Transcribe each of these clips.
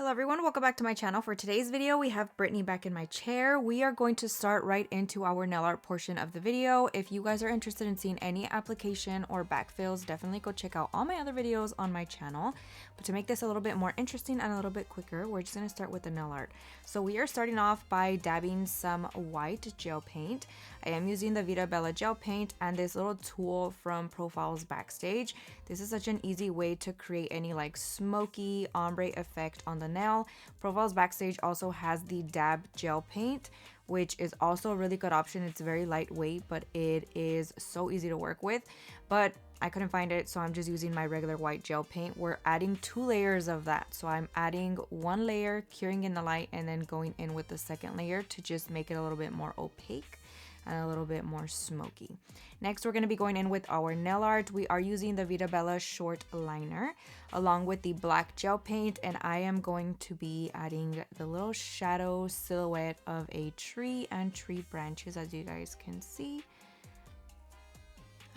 Hello everyone, welcome back to my channel. For today's video, we have Brittany back in my chair. We are going to start right into our nail art portion of the video. If you guys are interested in seeing any application or backfills, definitely go check out all my other videos on my channel. But to make this a little bit more interesting and a little bit quicker, we're just going to start with the nail art. So we are starting off by dabbing some white gel paint. I am using the Veeda gel paint and this little tool from Profiles Backstage. This is such an easy way to create any like smoky ombre effect on the nail. Profiles Backstage also has the dab gel paint, which is also a really good option. It's very lightweight, but it is so easy to work with. But I couldn't find it, so I'm just using my regular white gel paint. We're adding 2 layers of that. So I'm adding 1 layer, curing in the light, and then going in with the second layer to just make it a little bit more opaque and a little bit more smoky. Next, we're going to be going in with our nail art. We are using the Veeda short liner along with the black gel paint, and I am going to be adding the little shadow silhouette of a tree and tree branches, as you guys can see.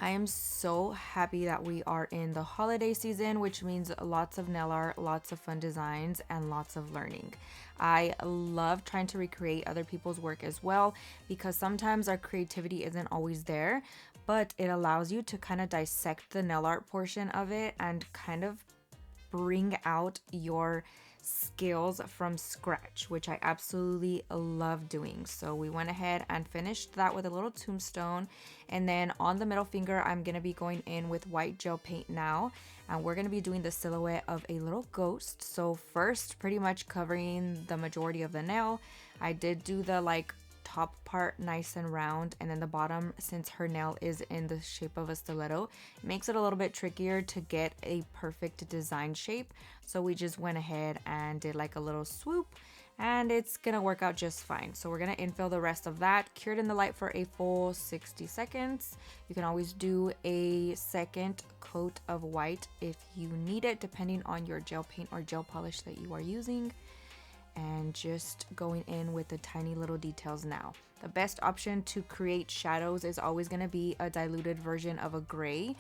I am so happy that we are in the holiday season, which means lots of nail art, lots of fun designs, and lots of learning. I love trying to recreate other people's work as well, because sometimes our creativity isn't always there, but it allows you to kind of dissect the nail art portion of it and kind of bring out your skills from scratch, which I absolutely love doing. So we went ahead and finished that with a little tombstone, and then on the middle finger I'm gonna be going in with white gel paint now, and we're gonna be doing the silhouette of a little ghost. So first, pretty much covering the majority of the nail, I did do the like top part nice and round, and then the bottom, since her nail is in the shape of a stiletto, it makes it a little bit trickier to get a perfect design shape. So we just went ahead and did like a little swoop, and it's gonna work out just fine. So we're gonna infill the rest of that, cured in the light for a full 60 seconds. You can always do a second coat of white if you need it, depending on your gel paint or gel polish that you are using. And just going in with the tiny little details now. The best option to create shadows is always going to be a diluted version of a gray.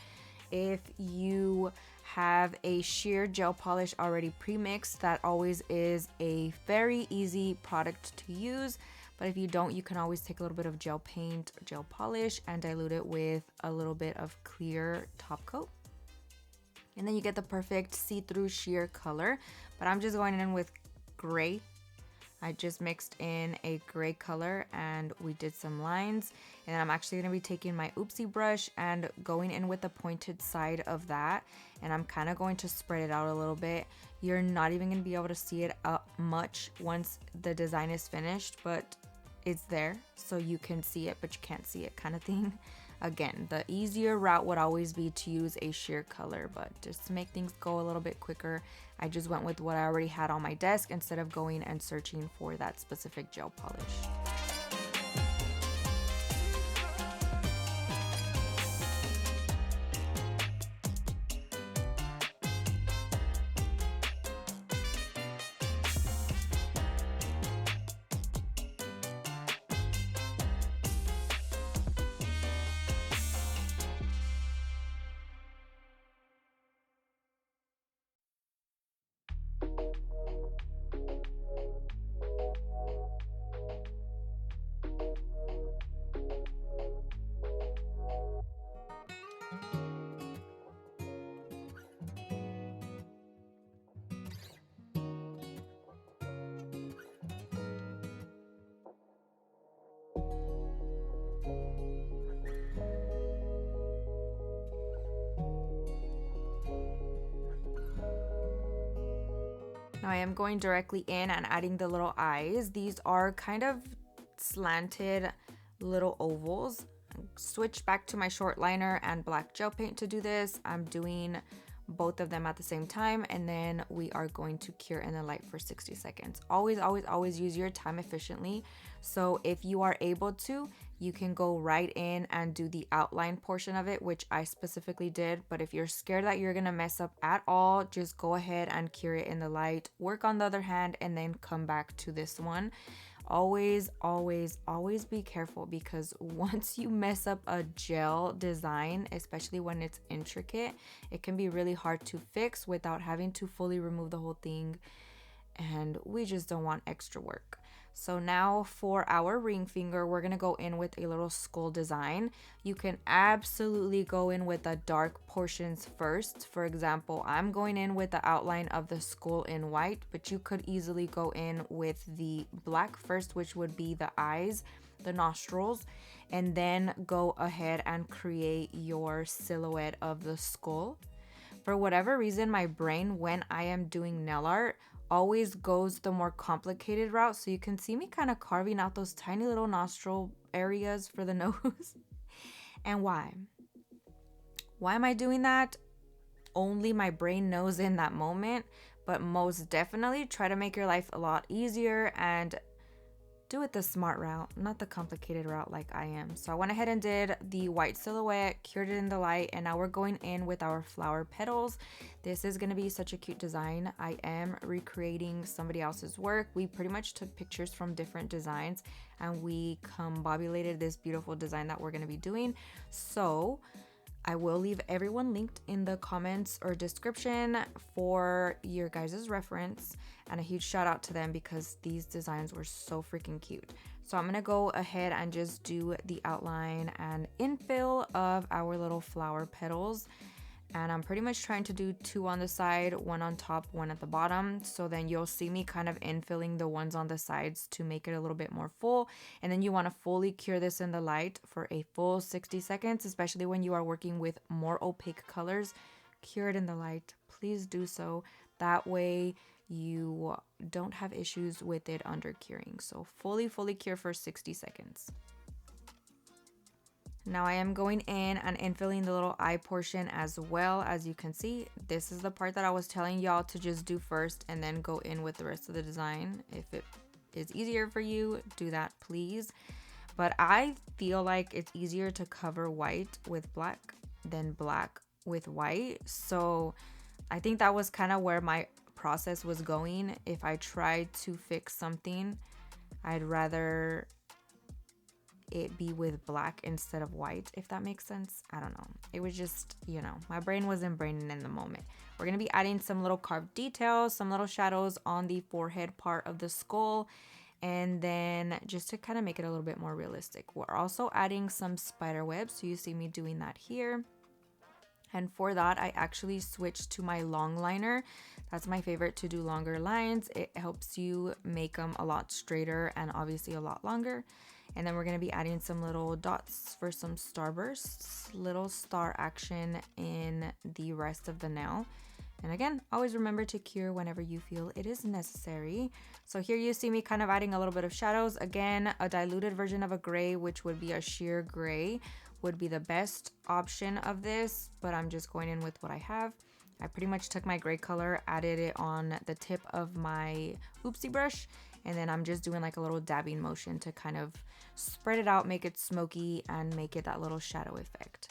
If you have a sheer gel polish already pre-mixed, that always is a very easy product to use. But if you don't, you can always take a little bit of gel paint or gel polish and dilute it with a little bit of clear top coat. And then you get the perfect see-through sheer color. But I'm just going in with gray. I just mixed in a gray color and we did some lines, and then I'm actually going to be taking my oopsie brush and going in with the pointed side of that, and I'm kind of going to spread it out a little bit. You're not even going to be able to see it up much once the design is finished, but it's there so you can see it but you can't see it kind of thing. Again, the easier route would always be to use a sheer color, but just to make things go a little bit quicker, I just went with what I already had on my desk instead of going and searching for that specific gel polish. Now I am going directly in and adding the little eyes. These are kind of slanted little ovals. Switch back to my short liner and black gel paint to do this. I'm doing both of them at the same time, and then we are going to cure in the light for 60 seconds. Always use your time efficiently. So if you are able to, you can go right in and do the outline portion of it, which I specifically did. But if you're scared that you're gonna mess up at all, just go ahead and cure it in the light, work on the other hand, and then come back to this one. Always be careful, because once you mess up a gel design, especially when it's intricate, it can be really hard to fix without having to fully remove the whole thing and we just don't want extra work. So now for our ring finger, we're gonna go in with a little skull design. You can absolutely go in with the dark portions first. For example, I'm going in with the outline of the skull in white, but you could easily go in with the black first, which would be the eyes, the nostrils, and then go ahead and create your silhouette of the skull. For whatever reason, my brain, when I am doing nail art, always goes the more complicated route. So you can see me kind of carving out those tiny little nostril areas for the nose. And why? Why am I doing that? Only my brain knows in that moment, but most definitely try to make your life a lot easier and do it the smart route, not the complicated route like I am. So I went ahead and did the white silhouette, cured it in the light, and now we're going in with our flower petals. This is going to be such a cute design. I am recreating somebody else's work. We pretty much took pictures from different designs and we combobulated this beautiful design that we're going to be doing. So I will leave everyone linked in the comments or description for your guys' reference, and a huge shout out to them because these designs were so freaking cute. So I'm gonna go ahead and just do the outline and infill of our little flower petals. And I'm pretty much trying to do 2 on the side, 1 on top, 1 at the bottom. So then you'll see me kind of infilling the ones on the sides to make it a little bit more full. And then you want to fully cure this in the light for a full 60 seconds, especially when you are working with more opaque colors. Cure it in the light. Please do so. That way you don't have issues with it under curing. So fully cure for 60 seconds. Now I am going in and infilling the little eye portion as well. As you can see, this is the part that I was telling y'all to just do first and then go in with the rest of the design. If it is easier for you, do that please. But I feel like it's easier to cover white with black than black with white. So I think that was kind of where my process was going. If I tried to fix something, I'd rather it be with black instead of white, if that makes sense. I don't know. It was just, you know, my brain wasn't braining in the moment. We're going to be adding some little carved details, some little shadows on the forehead part of the skull, and then just to kind of make it a little bit more realistic. We're also adding some spider webs, so you see me doing that here. And for that, I actually switched to my long liner. That's my favorite to do longer lines. It helps you make them a lot straighter and obviously a lot longer. And then we're going to be adding some little dots for some starbursts, little star action in the rest of the nail. And again, always remember to cure whenever you feel it is necessary. So here you see me kind of adding a little bit of shadows. Again, a diluted version of a gray, which would be a sheer gray, would be the best option of this, but I'm just going in with what I have. I pretty much took my gray color, added it on the tip of my oopsie brush, and then I'm just doing like a little dabbing motion to kind of spread it out, make it smoky, and make it that little shadow effect.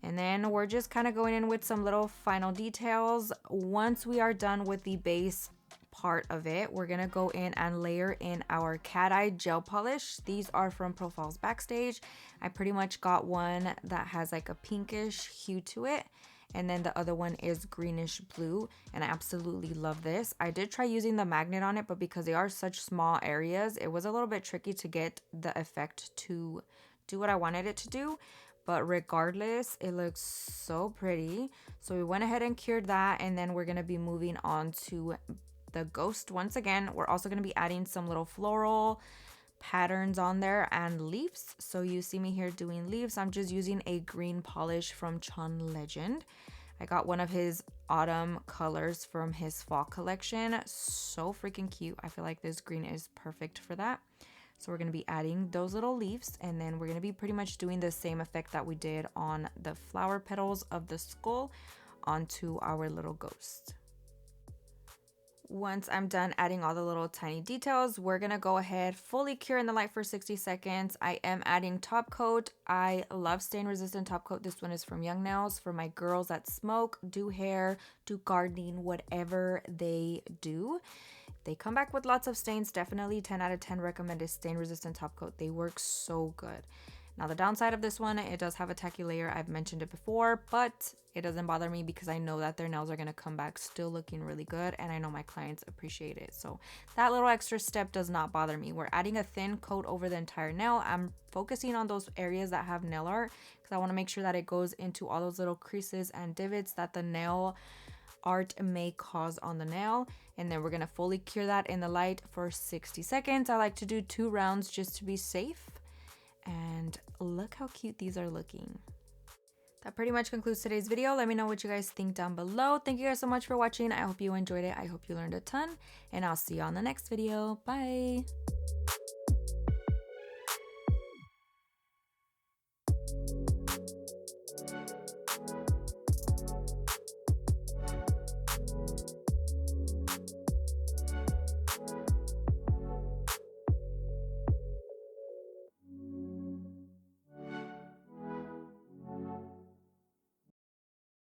And then we're just kind of going in with some little final details. Once we are done with the base part of it, we're gonna go in and layer in our cat eye gel polish. These are from Profiles Backstage. I pretty much got one that has like a pinkish hue to it, and then the other one is greenish blue, and I absolutely love this. I did try using the magnet on it, but because they are such small areas, it was a little bit tricky to get the effect to do what I wanted it to do. But regardless, it looks so pretty. So we went ahead and cured that, and then we're gonna be moving on to the ghost once again. We're also going to be adding some little floral patterns on there and leaves. So you see me here doing leaves. I'm just using a green polish from Chun Legend. I got one of his autumn colors from his fall collection. So freaking cute. I feel like this green is perfect for that. So we're going to be adding those little leaves, and then we're going to be pretty much doing the same effect that we did on the flower petals of the skull onto our little ghost. Once I'm done adding all the little tiny details, we're gonna go ahead, fully cure in the light for 60 seconds. I am adding top coat. I love stain resistant top coat. This one is from Young Nails for my girls that smoke, do hair, do gardening, whatever they do. They come back with lots of stains. Definitely 10 out of 10 recommended stain resistant top coat. They work so good. Now the downside of this one, it does have a tacky layer. I've mentioned it before, but it doesn't bother me because I know that their nails are going to come back still looking really good, and I know my clients appreciate it. So that little extra step does not bother me. We're adding a thin coat over the entire nail. I'm focusing on those areas that have nail art because I want to make sure that it goes into all those little creases and divots that the nail art may cause on the nail. And then we're going to fully cure that in the light for 60 seconds. I like to do 2 rounds just to be safe. And look how cute these are looking. That pretty much concludes today's video. Let me know what you guys think down below. Thank you guys so much for watching. I hope you enjoyed it. I hope you learned a ton, and I'll see you on the next video. Bye.